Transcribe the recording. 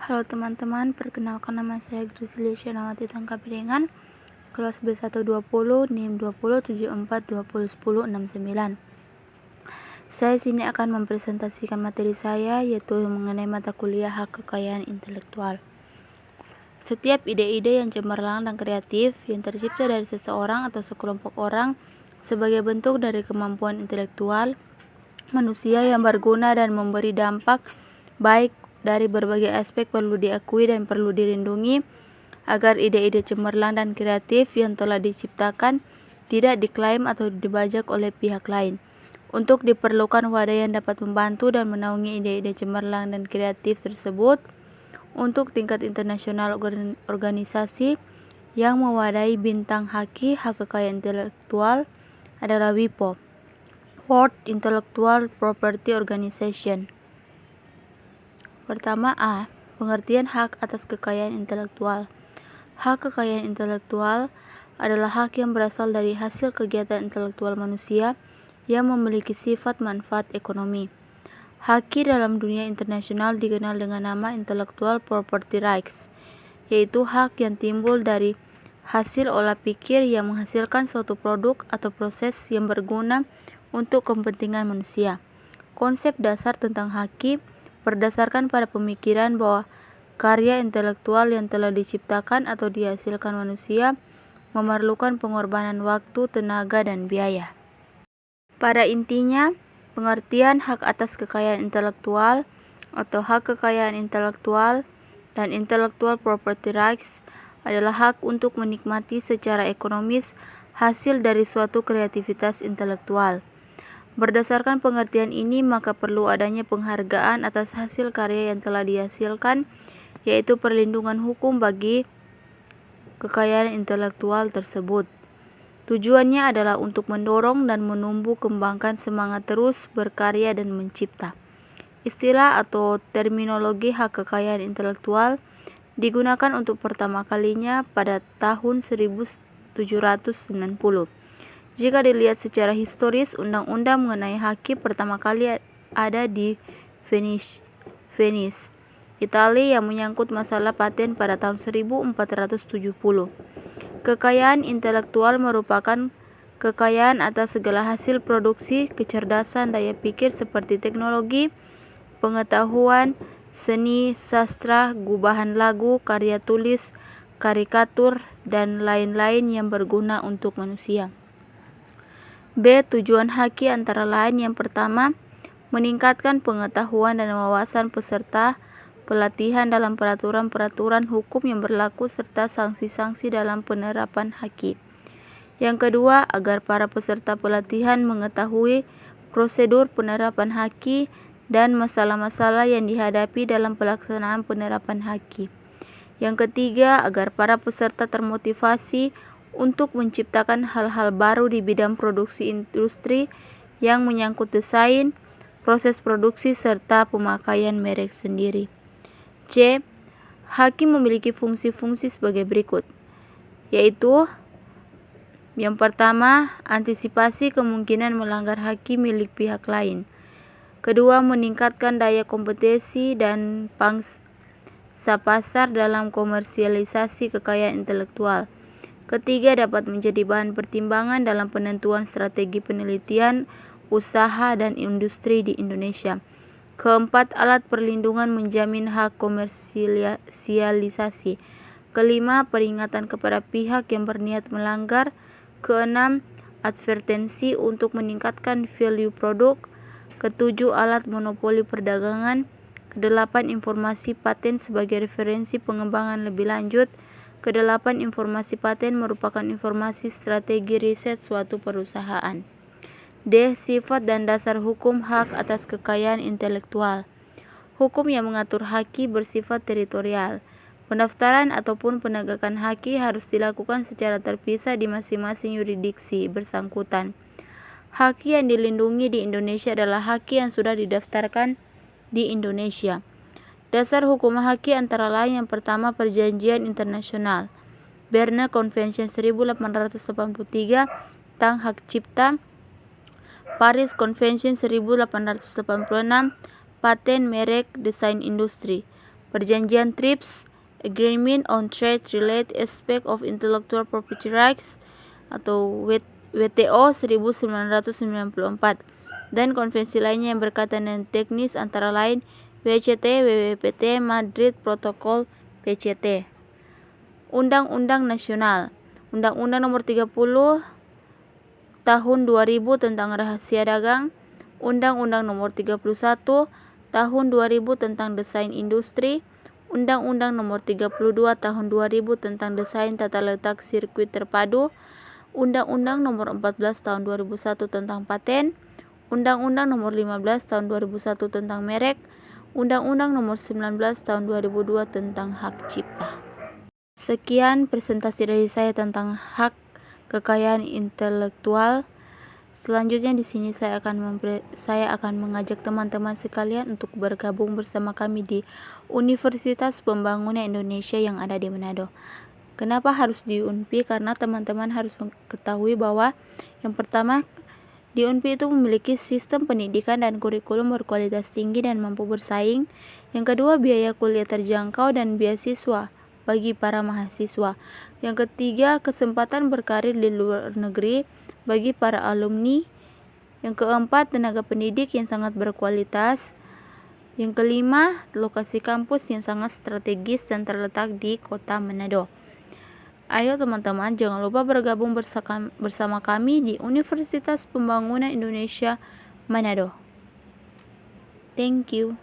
Halo teman-teman, perkenalkan nama saya Grizzly Syanawati Tangkapiringan, kelas B120, NIM 2074201069. Saya sini akan mempresentasikan materi saya, yaitu mengenai mata kuliah Hak Kekayaan Intelektual. Setiap ide-ide yang cemerlang dan kreatif yang tercipta dari seseorang atau sekelompok orang sebagai bentuk dari kemampuan intelektual manusia yang berguna dan memberi dampak baik dari berbagai aspek perlu diakui dan perlu dilindungi agar ide-ide cemerlang dan kreatif yang telah diciptakan tidak diklaim atau dibajak oleh pihak lain. Untuk diperlukan wadah yang dapat membantu dan menaungi ide-ide cemerlang dan kreatif tersebut untuk tingkat internasional. Organisasi yang mewadahi bintang HAKI, Hak Kekayaan Intelektual, adalah WIPO, World Intellectual Property Organization. Pertama A. Pengertian hak atas kekayaan intelektual. Hak kekayaan intelektual adalah hak yang berasal dari hasil kegiatan intelektual manusia yang memiliki sifat manfaat ekonomi. HAKI dalam dunia internasional dikenal dengan nama Intellectual Property Rights, yaitu hak yang timbul dari hasil olah pikir yang menghasilkan suatu produk atau proses yang berguna untuk kepentingan manusia. Konsep dasar tentang HAKI berdasarkan pada pemikiran bahwa karya intelektual yang telah diciptakan atau dihasilkan manusia memerlukan pengorbanan waktu, tenaga, dan biaya. Pada intinya, pengertian hak atas kekayaan intelektual atau hak kekayaan intelektual dan intellectual property rights adalah hak untuk menikmati secara ekonomis hasil dari suatu kreativitas intelektual. Berdasarkan pengertian ini, maka perlu adanya penghargaan atas hasil karya yang telah dihasilkan, yaitu perlindungan hukum bagi kekayaan intelektual tersebut. Tujuannya adalah untuk mendorong dan menumbuh kembangkan semangat terus berkarya dan mencipta. Istilah atau terminologi hak kekayaan intelektual digunakan untuk pertama kalinya pada tahun 1790. Jika dilihat secara historis, undang-undang mengenai HAKI pertama kali ada di Venice, Italia, yang menyangkut masalah paten pada tahun 1470. Kekayaan intelektual merupakan kekayaan atas segala hasil produksi kecerdasan daya pikir seperti teknologi, pengetahuan, seni, sastra, gubahan lagu, karya tulis, karikatur, dan lain-lain yang berguna untuk manusia. B. Tujuan HAKI antara lain: yang pertama, meningkatkan pengetahuan dan wawasan peserta, pelatihan dalam peraturan-peraturan hukum yang berlaku, serta sanksi-sanksi dalam penerapan HAKI. Yang kedua, agar para peserta pelatihan mengetahui prosedur penerapan HAKI dan masalah-masalah yang dihadapi dalam pelaksanaan penerapan HAKI. Yang ketiga, agar para peserta termotivasi untuk menciptakan hal-hal baru di bidang produksi industri yang menyangkut desain, proses produksi, serta pemakaian merek sendiri. C. HAKI memiliki fungsi-fungsi sebagai berikut, yaitu yang pertama, antisipasi kemungkinan melanggar HAKI milik pihak lain. Kedua, meningkatkan daya kompetisi dan pangsa pasar dalam komersialisasi kekayaan intelektual. Ketiga, dapat menjadi bahan pertimbangan dalam penentuan strategi penelitian, usaha, dan industri di Indonesia. Keempat, alat perlindungan menjamin hak komersialisasi. Kelima, peringatan kepada pihak yang berniat melanggar. Keenam, advertensi untuk meningkatkan value produk. Ketujuh, alat monopoli perdagangan. Kedelapan, informasi paten sebagai referensi pengembangan lebih lanjut. Kedelapan, informasi paten merupakan informasi strategi riset suatu perusahaan. D. Sifat dan dasar hukum hak atas kekayaan intelektual. Hukum yang mengatur HAKI bersifat teritorial. Pendaftaran ataupun penegakan HAKI harus dilakukan secara terpisah di masing-masing yurisdiksi bersangkutan. HAKI yang dilindungi di Indonesia adalah HAKI yang sudah didaftarkan di Indonesia. Dasar hukum HAKI antara lain: yang pertama, perjanjian internasional, Berne Convention 1883 tentang hak cipta, Paris Convention 1886 paten, merek, desain industri, Perjanjian TRIPS, Agreement on Trade-Related Aspects of Intellectual Property Rights atau WTO 1994, dan konvensi lainnya yang berkaitan dengan teknis antara lain WCT, WWPT, Madrid Protokol, PCT. Undang-Undang Nasional. Undang-Undang Nomor 30 Tahun 2000 tentang Rahasia Dagang, Undang-Undang Nomor 31 Tahun 2000 tentang Desain Industri, Undang-Undang Nomor 32 Tahun 2000 tentang Desain Tata Letak Sirkuit Terpadu, Undang-Undang Nomor 14 Tahun 2001 tentang Paten, Undang-Undang Nomor 15 Tahun 2001 tentang Merek, Undang-Undang Nomor 19 Tahun 2002 tentang Hak Cipta. Sekian presentasi dari saya tentang hak kekayaan intelektual. Selanjutnya di sini saya akan mengajak teman-teman sekalian untuk bergabung bersama kami di Universitas Pembangunan Indonesia yang ada di Manado. Kenapa harus di UNPI? Karena teman-teman harus mengetahui bahwa yang pertama, di UNPI itu memiliki sistem pendidikan dan kurikulum berkualitas tinggi dan mampu bersaing. Yang kedua, biaya kuliah terjangkau dan beasiswa bagi para mahasiswa. Yang ketiga, kesempatan berkarir di luar negeri bagi para alumni. Yang keempat, tenaga pendidik yang sangat berkualitas. Yang kelima, lokasi kampus yang sangat strategis dan terletak di kota Manado. Ayo teman-teman, jangan lupa bergabung bersama kami di Universitas Pembangunan Indonesia Manado. Thank you.